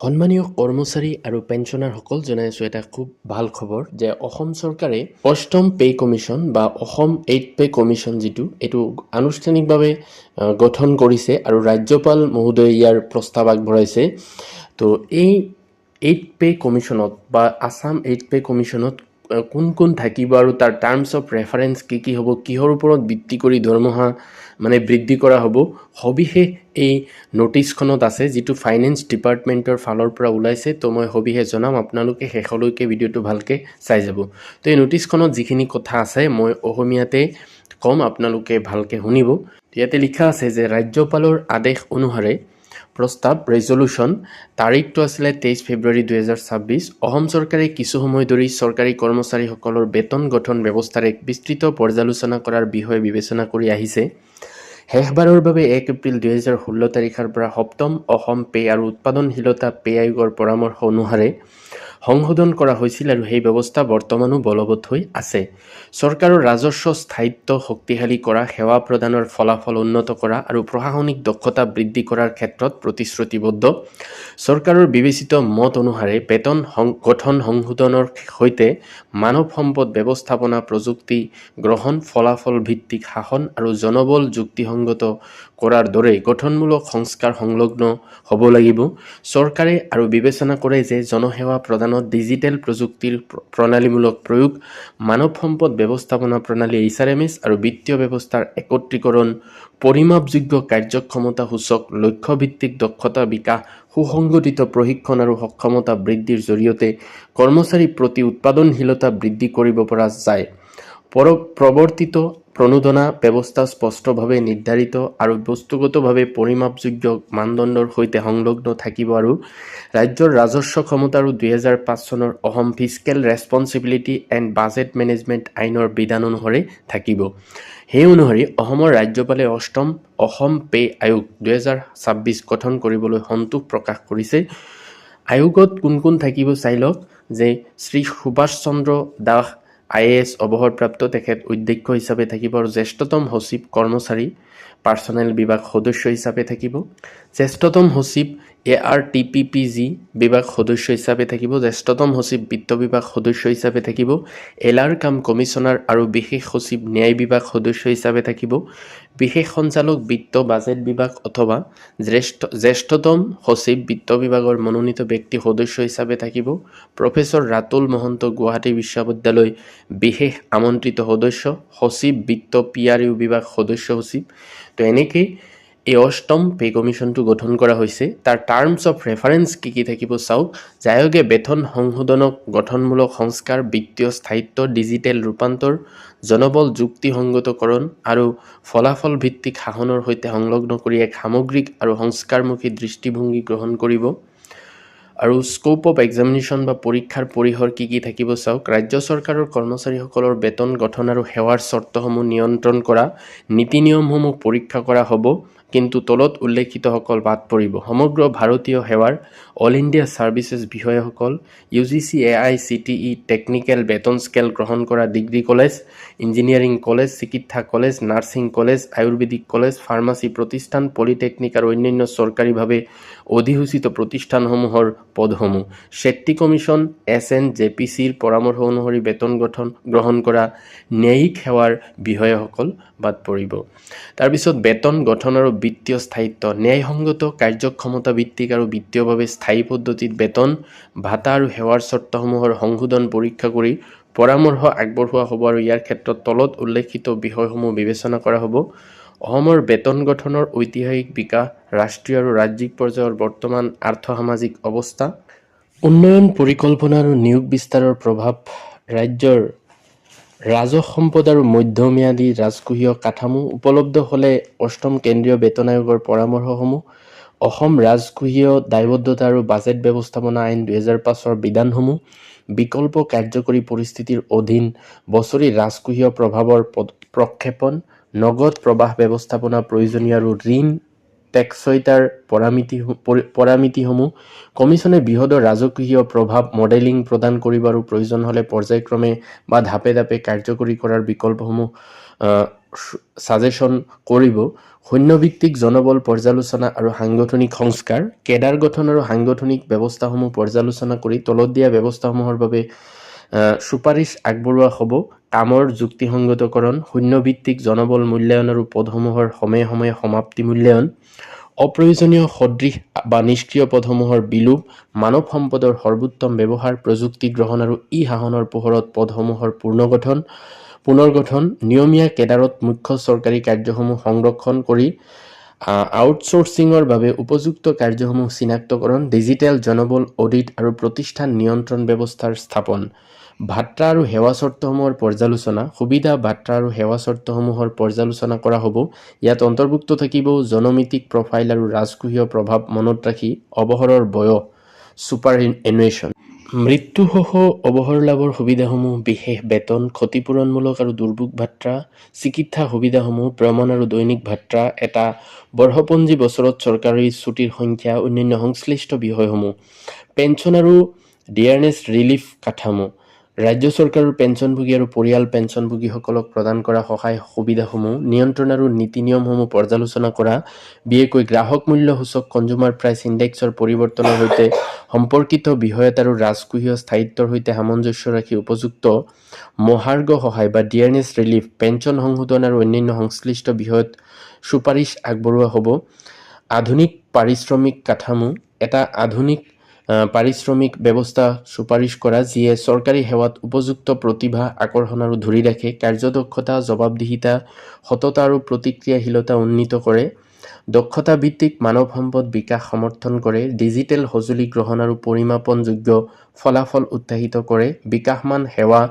সন্মানীয় কৰ্মচাৰী আৰু পেঞ্চনাৰসকল জনাইছোঁ এটা খুব ভাল খবৰ যে অসম চৰকাৰে অষ্টম পে কমিশ্যন বা অসম 8 পে কমিশ্যন যিটো এইটো আনুষ্ঠানিকভাৱে গঠন কৰিছে আৰু ৰাজ্যপাল মহোদয়ে ইয়াৰ প্ৰস্তাৱ আগবঢ়াইছে। তো এই 8 পে কমিশ্যনত বা আসাম 8 পে কমিশ্যনত কোন কোন থাকিব আৰু তাৰ টাৰ্মছ অফ ৰেফাৰেন্স কি হ'ব, কিহৰ ওপৰত ভিত্তি কৰি দৰমহা বৃদ্ধি কৰা হ'ব, সবিশেষ এই নোটিছখনত আছে, যিটো ফাইনেন্স ডিপাৰ্টমেণ্টৰ ফালৰ পৰা ওলাইছে। তো মই সবিশেষ জনাম, আপোনালোকে শেষলৈকে ভিডিঅ'টো ভালকৈ চাই যাব। তো এই নোটিছখনত যিখিনি কথা আছে মই অসমীয়াতে ক'ম, আপোনালোকে ভালকৈ শুনিব। ইয়াতে লিখা আছে যে ৰাজ্যপালৰ আদেশ অনুসাৰে প্ৰস্তাৱ ৰেজলিউশ্যন তাৰিখটো আছিলে 23 ফেব্ৰুৱাৰী 2026। অসম চৰকাৰে কিছু সময় ধৰি চৰকাৰী কৰ্মচাৰীসকলৰ বেতন গঠন ব্যৱস্থাৰ এক বিস্তৃত পৰ্যালোচনা কৰাৰ বিষয়ে বিবেচনা কৰি আহিছে। শেষবাৰৰ বাবে 1 এপ্ৰিল 2016 তাৰিখৰ পৰা সপ্তম অসম পে আৰু উৎপাদনশীলতা পে আয়োগৰ পৰামৰ্শ অনুসাৰে সংশোধন কৰা হৈছিল আৰু সেই ব্যৱস্থা বৰ্তমানো বলবৎ হৈ আছে। চৰকাৰৰ ৰাজস্ব স্থায়িত্ব শক্তিশালী কৰা, সেৱা প্ৰদানৰ ফলাফল উন্নত কৰা আৰু প্ৰশাসনিক দক্ষতা বৃদ্ধি কৰাৰ ক্ষেত্ৰত প্ৰতিশ্ৰুতিবদ্ধ। চৰকাৰৰ বিবেচিত মত অনুসাৰে বেতন গঠন সংশোধনৰ সৈতে মানৱ সম্পদ ব্যৱস্থাপনা প্ৰযুক্তি গ্ৰহণ, ফলাফল ভিত্তিক শাসন আৰু জনবল যুক্তিসংগত কৰাৰ দৰে গঠনমূলক সংস্কাৰ সংলগ্ন হ'ব লাগিব। চৰকাৰে আৰু বিবেচনা কৰে যে জনসেৱা প্ৰদানত ডিজিটেল প্ৰযুক্তিৰ প্ৰণালীমূলক প্ৰয়োগ, মানৱ সম্পদ ব্যৱস্থাপনা প্ৰণালী HRMS আৰু বিত্তীয় ব্যৱস্থাৰ একত্ৰীকৰণ, পৰিমাপযোগ্য কাৰ্যক্ষমতা সূচক, লক্ষ্যভিত্তিক দক্ষতা বিকাশ, সুসংগঠিত প্ৰশিক্ষণ আৰু সক্ষমতা বৃদ্ধিৰ জৰিয়তে কৰ্মচাৰী প্ৰতি উৎপাদনশীলতা বৃদ্ধি কৰিব পৰা যায়। প্ৰৱৰ্তিত প্ৰণোদনা ব্যৱস্থা স্পষ্টভাৱে নিৰ্ধাৰিত আৰু বস্তুগতভাৱে পৰিমাপযোগ্য মানদণ্ডৰ সৈতে সংলগ্ন থাকিব আৰু ৰাজ্যৰ ৰাজস্ব ক্ষমতা আৰু 2005 চনৰ Assam fiscal responsibility and budget management আইনৰ বিধান অনুসৰি থাকিব। সেই অনুসৰি অসমৰ ৰাজ্যপালে অষ্টম অসম পে আয়োগ 2026 গঠন কৰিবলৈ সন্তোষ প্ৰকাশ কৰিছে। আয়োগত কোন কোন থাকিব চাই লওক, যে শ্ৰী সুভাষ চন্দ্ৰ দাস IAS অৱসৰপ্ৰাপ্ত, তেখেত অধ্যক্ষ হিচাপে থাকিব আৰু জ্যেষ্ঠতম সচিব কৰ্মচাৰী পাৰ্চনেল বিভাগ সদস্য হিচাপে থাকিব। জ্যেষ্ঠতম সচিব ARTPPG বিভাগ সদস্য হিচাপে থাকিব। জ্যেষ্ঠতম সচিব বিত্ত বিভাগ সদস্য হিচাপে থাকিব। LR কাম কমিশ্যনাৰ আৰু বিশেষ সচিব ন্যায় বিভাগ সদস্য হিচাপে থাকিব। বিশেষ সঞ্চালক বিত্ত বাজেট বিভাগ অথবা জ্যেষ্ঠতম সচিব বিত্ত বিভাগৰ মনোনীত ব্যক্তি সদস্য হিচাপে থাকিব। প্ৰফেচৰ ৰাতুল মহন্ত গুৱাহাটী বিশ্ববিদ্যালয় বিশেষ আমন্ত্ৰিত সদস্য, সচিব বিত্ত PRU বিভাগ সদস্য সচিব। তো এনেকৈ এই অষ্টম পে কমিশ্যনটো গঠন কৰা হৈছে। তাৰ টাৰ্মছ অফ ৰেফাৰেন্স কি থাকিব চাওক, যে আয়োগে বেতন সংশোধনক গঠনমূলক সংস্কাৰ, বিত্তীয় স্থায়িত্ব, ডিজিটেল ৰূপান্তৰ, জনবল যুক্তিসংগতকৰণ আৰু ফলাফল ভিত্তিক শাসনৰ সৈতে সংলগ্ন কৰি এক সামগ্ৰিক আৰু সংস্কাৰমুখী দৃষ্টিভংগী গ্ৰহণ কৰিব। আৰু স্কোপ অফ এক্সামিনেশ্যন বা পৰীক্ষাৰ পৰিসৰ কি থাকিব চাওক, ৰাজ্য চৰকাৰৰ কৰ্মচাৰীসকলৰ বেতন গঠন আৰু সেৱাৰ চৰ্তসমূহ নিয়ন্ত্ৰণ কৰা নীতি নিয়মসমূহ পৰীক্ষা কৰা হ'ব, কিন্তু তলত উল্লেখিতসকল বাদ পৰিব। সমগ্ৰ ভাৰতীয় সেৱাৰ অল ইণ্ডিয়া ছাৰ্ভিচেছ বিষয়াসকল, UGC AICTE টেকনিকেল বেতন স্কেল গ্ৰহণ কৰা ডিগ্ৰী কলেজ, ইঞ্জিনিয়াৰিং কলেজ, চিকিৎসা college, nursing college, Ayurvedic college, pharmacy প্ৰতিষ্ঠান, পলিটেকনিক আৰু অন্যান্য চৰকাৰীভাৱে অধিসূচিত প্ৰতিষ্ঠানসমূহৰ পদসমূহ। শেট্টি কমিশ্যন SNJPCৰ পৰামৰ্শ অনুসৰি বেতন গ্ৰহণ কৰা ন্যায়িক সেৱাৰ বিষয়াসকল বাদ পৰিব। তাৰপিছত বেতন গঠন আৰু বিত্তীয় স্থায়িত্ব, ন্যায়সংগত কাৰ্যক্ষমতা ভিত্তিক আৰু বিত্তীয়ভাৱে স্থায়ী পদ্ধতিত বেতন, ভাতা আৰু সেৱাৰ চৰ্তসমূহৰ সংশোধন পৰীক্ষা কৰি পৰামৰ্শ আগবঢ়োৱা হ'ব আৰু ইয়াৰ ক্ষেত্ৰত তলত উল্লেখিত বিষয়সমূহ বিবেচনা কৰা হ'ব। অসমৰ বেতন গঠনৰ ঐতিহাসিক বিকাশ, ৰাষ্ট্ৰীয় আৰু ৰাজ্যিক পৰ্যায়ৰ বৰ্তমান আৰ্থ-সামাজিক অৱস্থা, উন্নয়ন পৰিকল্পনা আৰু নিয়োগ বিস্তাৰৰ প্ৰভাৱ, ৰাজ্যৰ ৰাজহ সম্পদ আৰু মধ্যম্যাদী ৰাজকোষীয় কাঠামো, উপলব্ধ হ'লে অষ্টম কেন্দ্ৰীয় বেতন আয়োগৰ পৰামৰ্শসমূহ, অসম ৰাজকোষীয় দায়বদ্ধতা আৰু বাজেট ব্যৱস্থাপনা আইন 2005ৰ বিধানসমূহ, বিকল্প কাৰ্যকৰী পৰিস্থিতিৰ অধীন বছৰি ৰাজকোষীয় প্ৰভাৱৰ প্ৰক্ষেপণ, নগদ প্ৰবাহ ব্যৱস্থাপনা প্ৰয়োজনীয় আৰু ঋণ টেকচইতাৰ পৰামিতিসমূহ। কমিশ্যনে বৃহৎ ৰাজকীয় প্ৰভাৱ মডেলিং প্ৰদান কৰিব আৰু প্ৰয়োজন হ'লে পৰ্যায়ক্ৰমে বা ধাপে ধাপে কাৰ্যকৰী কৰাৰ বিকল্পসমূহ ছাজেশ্যন কৰিব। শূন্যভিত্তিক জনবল পৰ্যালোচনা আৰু সাংগঠনিক সংস্কাৰ, কেডাৰ গঠন আৰু সাংগঠনিক ব্যৱস্থাসমূহ পৰ্যালোচনা কৰি তলত দিয়া ব্যৱস্থাসমূহৰ বাবে সুপাৰিশ আগবঢ়োৱা হ'ব। কামৰ যুক্তিসংগতকৰণ, শূন্যভিত্তিক জনবল মূল্যায়ন আৰু পদসমূহৰ সময়ে সময়ে সমাপ্তি মূল্যায়ন, অপ্ৰয়োজনীয় সদৃশ বা নিষ্ক্ৰিয় পদসমূহৰ বিলোপ, মানৱ সম্পদৰ সৰ্বোত্তম ব্যৱহাৰ, প্ৰযুক্তি গ্ৰহণ আৰু ই-শাসনৰ পোহৰত পদসমূহৰ পুনৰ্গঠন, নিয়মীয়া কেডাৰত মুখ্য চৰকাৰী কাৰ্যসমূহ সংৰক্ষণ কৰি আউটচোৰ্চিঙৰ বাবে উপযুক্ত কাৰ্যসমূহ চিনাক্তকৰণ, ডিজিটেল জনবল অডিট আৰু প্ৰতিষ্ঠান নিয়ন্ত্ৰণ ব্যৱস্থাৰ স্থাপন, ভাত্ৰা আৰু সেৱা চৰ্তসমূহৰ পৰ্যালোচনা, সুবিধা ভাত্ৰা আৰু সেৱা চৰ্তসমূহৰ পৰ্যালোচনা কৰা হ'ব। ইয়াত অন্তৰ্ভুক্ত থাকিব জনমিতিক প্ৰফাইল আৰু ৰাজকীয় প্ৰভাৱ মনত ৰাখি অৱসৰৰ বয়স ছুপাৰ এনুৱেশ্যন, মৃত্যুসহ অৱসৰ লাভৰ সুবিধাসমূহ, বিশেষ বেতন, ক্ষতিপূৰণমূলক আৰু দুৰ্যোগ ভাত্ৰা, চিকিৎসা সুবিধাসমূহ, ভ্ৰমণ আৰু দৈনিক ভাত্ৰা, এটা বৰ্ষপঞ্জী বছৰত চৰকাৰী ছুটিৰ সংখ্যা, অন্যান্য সংশ্লিষ্ট বিষয়সমূহ, পেঞ্চন আৰু ডিয়াৰনেছ ৰিলিফ কাঠামো, ৰাজ্য চৰকাৰৰ পেঞ্চনভোগী আৰু পৰিয়াল পেঞ্চনভোগীসকলক প্ৰদান কৰা সহায় সুবিধাসমূহ, নিয়ন্ত্ৰণ আৰু নীতি নিয়মসমূহ পৰ্যালোচনা কৰা, বিশেষকৈ গ্ৰাহক মূল্য সূচক কনজুমাৰ প্ৰাইচ ইণ্ডেক্সৰ পৰিৱৰ্তনৰ সৈতে সম্পৰ্কিত বিষয়ত আৰু ৰাজকীয় স্থায়িত্বৰ সৈতে সামঞ্জস্য ৰাখি উপযুক্ত মহাৰ্ঘ সহায় বা ডিয়াৰনেছ ৰিলিফ, পেঞ্চন সংশোধন আৰু অন্যান্য সংশ্লিষ্ট বিষয়ত সুপাৰিশ আগবঢ়োৱা হ'ব। আধুনিক পাৰিশ্ৰমিক কাঠামো, এটা আধুনিক পাৰিশ্ৰমিক ব্যৱস্থা সুপাৰিশ কৰা যিয়ে চৰকাৰী সেৱাত উপযুক্ত প্ৰতিভা আকৰ্ষণ আৰু ধৰি ৰাখে, কাৰ্যদক্ষতা, জবাবদিহিতা, সততা আৰু প্ৰতিক্ৰিয়াশীলতা উন্নীত কৰে, দক্ষতা ভিত্তিক মানৱ সম্পদ বিকাশ সমৰ্থন কৰে, ডিজিটেল সঁজুলি গ্ৰহণ আৰু পৰিমাপনযোগ্য ফলাফল উৎসাহিত কৰে, বিকাশমান সেৱা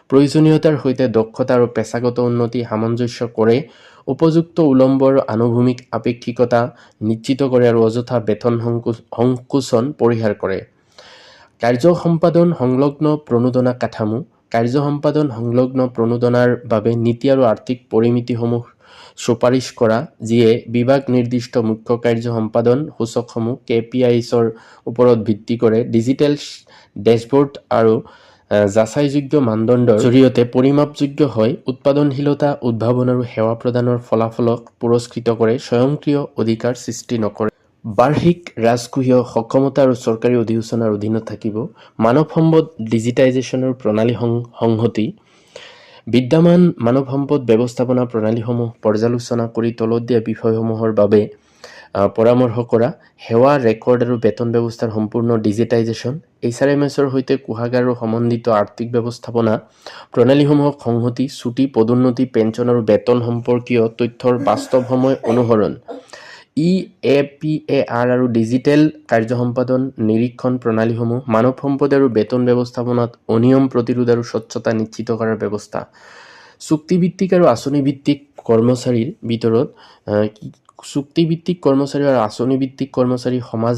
প্ৰয়োজনীয়তাৰ সৈতে দক্ষতা আৰু পেছাগত উন্নতি সামঞ্জস্য কৰে, উপযুক্ত উলম্ব আৰু আনুভূমিক আপেক্ষিকতা নিশ্চিত কৰে আৰু অযথা বেতন সংকোচন পৰিহাৰ কৰে। কাৰ্য সম্পাদন সংলগ্ন প্ৰণোদনা কাঠামো, কাৰ্য সম্পাদন সংলগ্ন প্ৰণোদনাৰ বাবে নীতি আৰু আৰ্থিক পৰিমিতিসমূহ সুপাৰিশ কৰা যিয়ে বিভাগ নিৰ্দিষ্ট মুখ্য কাৰ্য সম্পাদন সূচকসমূহ KPIs-ৰ ওপৰত ভিত্তি কৰে, ডিজিটেল ডেছবৰ্ড আৰু যাচাইযোগ্য মানদণ্ডৰ জৰিয়তে পৰিমাপযোগ্য হয়, উৎপাদনশীলতা, উদ্ভাৱন আৰু সেৱা প্ৰদানৰ ফলাফলক পুৰস্কৃত কৰে, স্বয়ংক্ৰিয় অধিকাৰ সৃষ্টি নকৰে। বাৰ্ষিক ৰাজকীয় সক্ষমতা আৰু চৰকাৰী অধিসূচনাৰ অধীনত থাকিব। মানৱ সম্পদ ডিজিটাইজেশ্যনৰ প্ৰণালী সংহতি, বিদ্যমান মানৱ সম্পদ ব্যৱস্থাপনা প্ৰণালীসমূহ পৰ্যালোচনা কৰি তলত দিয়া বিষয়সমূহৰ বাবে পৰামৰ্শ কৰা, সেৱা ৰেকৰ্ড আৰু বেতন ব্যৱস্থাৰ সম্পূৰ্ণ ডিজিটাইজেশ্যন, HRMS-ৰ সৈতে কোষাগাৰ আৰু সমন্বিত আৰ্থিক ব্যৱস্থাপনা প্ৰণালীসমূহক সংহতি, ছুটি, পদোন্নতি, পেঞ্চন আৰু বেতন সম্পৰ্কীয় তথ্যৰ বাস্তৱ সময় অনুসৰণ, EAPAR আৰু ডিজিটেল কাৰ্য সম্পাদন নিৰীক্ষণ প্ৰণালীসমূহ, মানৱ সম্পদ আৰু বেতন ব্যৱস্থাপনাত অনিয়ম প্ৰতিৰোধ আৰু স্বচ্ছতা নিশ্চিত কৰাৰ ব্যৱস্থা, চুক্তিভিত্তিক আৰু আঁচনিভিত্তিক কৰ্মচাৰীৰ ভিতৰত চুক্তিভিত্তিক কৰ্মচাৰী আৰু আঁচনিভিত্তিক কৰ্মচাৰী সমাজ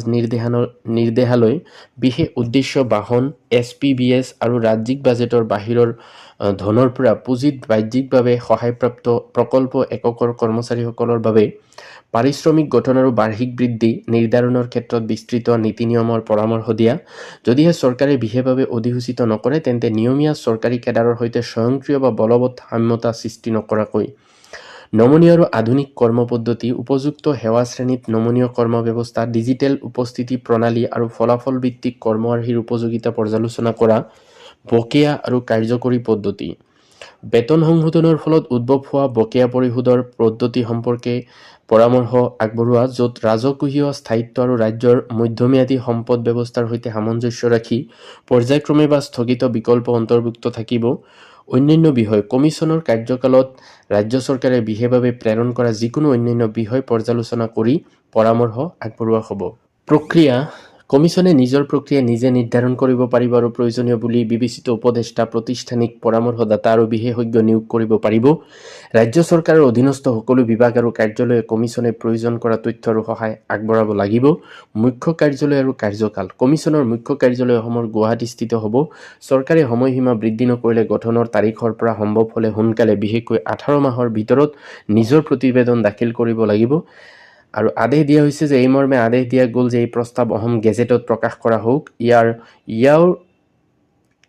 নিৰ্দেশালয়, বিশেষ উদ্দেশ্য বাহন, SPBS আৰু ৰাজ্যিক বাজেটৰ বাহিৰৰ ধনৰ পৰা পুঁজিত বাহ্যিকভাৱে সহায়প্ৰাপ্ত প্ৰকল্প এককৰ কৰ্মচাৰীসকলৰ বাবে পাৰিশ্ৰমিক গঠন আৰু বাৰ্ষিক বৃদ্ধি নিৰ্ধাৰণৰ ক্ষেত্ৰত বিস্তৃত নীতি নিয়মৰ পৰামৰ্শ দিয়া। যদিহে চৰকাৰে বিশেষভাৱে অধিসূচিত নকৰে তেন্তে নিয়মীয়া চৰকাৰী কেডাৰৰ সৈতে স্বয়ংক্ৰিয় বা বলবৎ সাম্যতা সৃষ্টি নকৰাকৈ নমনীয় আৰু আধুনিক কৰ্ম পদ্ধতি, উপযুক্ত সেৱা শ্ৰেণীত নমনীয় কৰ্ম ব্যৱস্থা, ডিজিটেল উপস্থিতি প্ৰণালী আৰু ফলাফল ভিত্তিক কৰ্মআৰ্হিৰ উপযোগিতা পৰ্যালোচনা কৰা, বকেয়া আৰু কাৰ্যকৰী পদ্ধতি, বেতন সংশোধনৰ ফলত উদ্ভৱ হোৱা বকেয়া পৰিশোধৰ পদ্ধতি সম্পৰ্কে পৰামৰ্শ আগবঢ়োৱা, য'ত ৰাজকীয় স্থায়িত্ব আৰু ৰাজ্যৰ মধ্যম্যাদী সম্পদ ব্যৱস্থাৰ সৈতে সামঞ্জস্য ৰাখি পৰ্যায়ক্ৰমে বা স্থগিত বিকল্প অন্তৰ্ভুক্ত থাকিব। অন্যান্য বিষয়, কমিছনৰ কাৰ্যকালত ৰাজ্য চৰকাৰে বিশেষভাৱে প্ৰেৰণ কৰা যিকোনো অন্যান্য বিষয় পৰ্যালোচনা কৰি পৰামৰ্শ আগবঢ়োৱা হ'ব। প্ৰক্ৰিয়া, কমিছনে নিজৰ প্ৰক্ৰিয়া নিজে নিৰ্ধাৰণ কৰিব পাৰিব আৰু প্ৰয়োজনীয় বুলি বিবেচিত উপদেষ্টা, প্ৰতিষ্ঠানিক পৰামৰ্শদাতা আৰু বিশেষজ্ঞ নিয়োগ কৰিব পাৰিব। ৰাজ্য চৰকাৰৰ অধীনস্থ সকলো বিভাগ আৰু কাৰ্যালয়ে কমিছনে প্ৰয়োজন কৰা তথ্য আৰু সহায় আগবঢ়াব লাগিব। মুখ্য কাৰ্যালয় আৰু কাৰ্যকাল, কমিছনৰ মুখ্য কাৰ্যালয় অসমৰ গুৱাহাটীস্থিত হ'ব। চৰকাৰে সময়সীমা বৃদ্ধি নকৰিলে গঠনৰ তাৰিখৰ পৰা সম্ভৱ হ'লে সোনকালে, বিশেষকৈ 18 মাহৰ ভিতৰত নিজৰ প্ৰতিবেদন দাখিল কৰিব লাগিব। আৰু আদেশ দিয়া হৈছে যে এই মৰ্মে আদেশ দিয়া গ'ল যে এই প্ৰস্তাৱ অসম গেজেটত প্ৰকাশ কৰা হওক।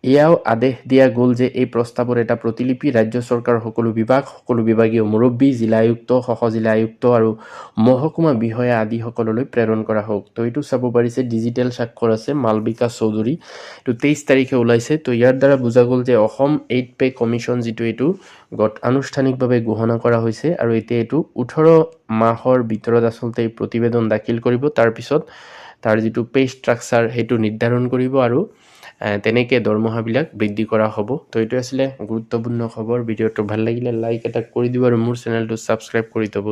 এয়াও আদেশ দিয়া গ'ল যে এই প্ৰস্তাৱৰ এটা প্ৰতিলিপি ৰাজ্য চৰকাৰৰ সকলো বিভাগীয় মুৰব্বী, জিলা আয়ুক্ত, সহ-জিলা আয়ুক্ত আৰু মহকুমা বিষয়া আদিসকললৈ প্ৰেৰণ কৰা হওক। তো এইটো চাব পাৰিছে ডিজিটেল স্বাক্ষৰ আছে মালবিকা চৌধুৰী, এইটো 23 তাৰিখে ওলাইছে। তো ইয়াৰ দ্বাৰা বুজা গ'ল যে অসম এইড পে কমিশ্যন যিটো এইটো আনুষ্ঠানিকভাৱে ঘোষণা কৰা হৈছে আৰু এতিয়া এইটো 18 মাহৰ ভিতৰত আচলতে এই প্ৰতিবেদন দাখিল কৰিব। তাৰপিছত তাৰ যিটো পে ষ্ট্ৰাকচাৰ সেইটো নিৰ্ধাৰণ কৰিব আৰু তেনেকৈ দৰমহাবিলাক বৃদ্ধি কৰা হ'ব। তো এইটো আছিলে গুৰুত্বপূৰ্ণ খবৰ। ভিডিঅ'টো ভাল লাগিলে লাইক এটা কৰি দিব আৰু মোৰ চেনেলটো ছাবস্ক্ৰাইব কৰি দিব।